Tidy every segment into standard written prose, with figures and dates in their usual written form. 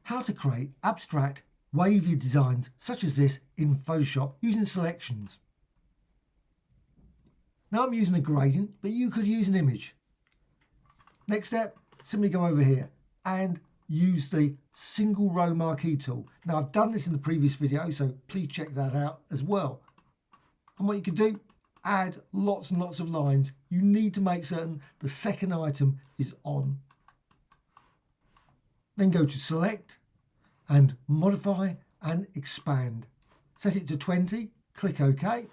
how to create abstract, wavy designs such as this in Photoshop using selections. Now I'm using a gradient, but you could use an image. Next step, simply go over here and use the single row marquee tool. Now I've done this in the previous video, so please check that out as well. And what you can do, add lots and lots of lines. You need to make certain the second item is on. Then go to select and modify and expand. Set it to 20, click OK.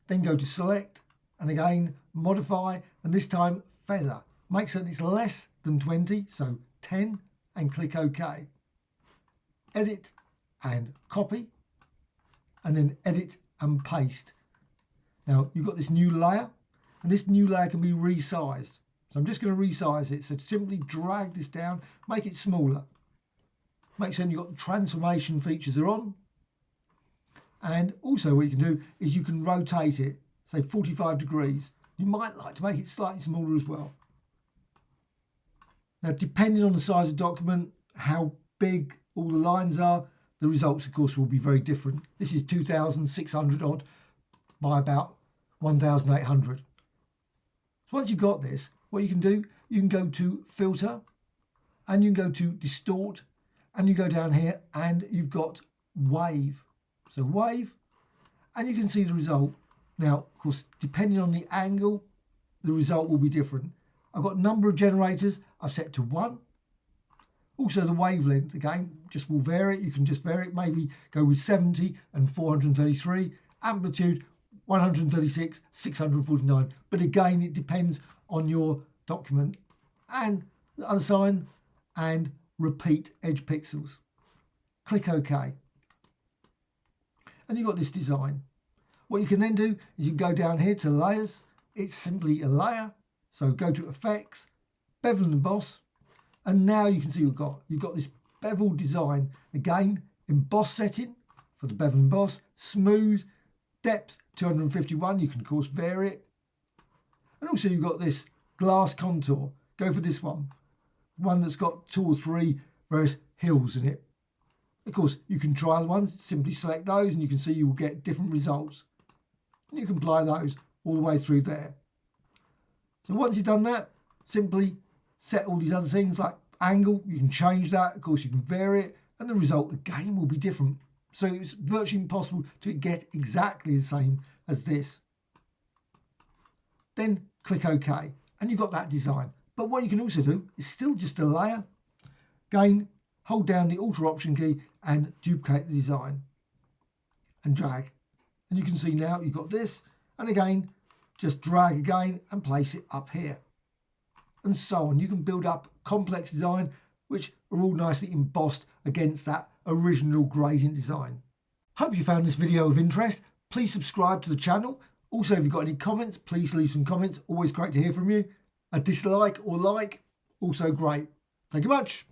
Then go to select and again modify, and this time feather. Make certain it's less than 20, so 10, and click OK. Edit and copy, and then edit and paste. Now you've got this new layer, and this new layer can be resized. So I'm just going to resize it. So simply drag this down, make it smaller. Make sure you've got the transformation features are on. And also what you can do is you can rotate it, say 45 degrees. You might like to make it slightly smaller as well. Now, depending on the size of the document, how big all the lines are, the results, of course, will be very different. This is 2,600 odd by about 1,800. So once you've got this, what you can do, you can go to Filter, and you can go to Distort, and you go down here, and you've got Wave. So Wave, and you can see the result. Now, of course, depending on the angle, the result will be different. I've got a number of generators I've set to 1. Also the wavelength, again, just will vary it. You can just vary it, maybe go with 70 and 433. Amplitude, 136, 649. But again, it depends on your document. And the other sign, and repeat edge pixels. Click OK. And you've got this design. What you can then do is you can go down here to layers. It's simply a layer. So go to effects, bevel and emboss, and now you can see you've got this bevel design. Again, emboss setting for the bevel and emboss, smooth, depth 251, you can of course vary it. And also you've got this glass contour. Go for this one that's got 2 or 3 various hills in it. Of course, you can try the ones, simply select those and you can see you will get different results. And you can apply those all the way through there. So once you've done that, simply set all these other things like angle. You can change that. Of course, you can vary it. And the result, again, will be different. So it's virtually impossible to get exactly the same as this. Then click OK. And you've got that design. But what you can also do is still just a layer. Again, hold down the Alt or Option key and duplicate the design. And drag. And you can see now you've got this. And again, just drag again and place it up here. And so on. You can build up complex design which are all nicely embossed against that original gradient design. Hope you found this video of interest. Please subscribe to the channel. Also, if you've got any comments, please leave some comments. Always great to hear from you. A dislike or like, also great. Thank you much.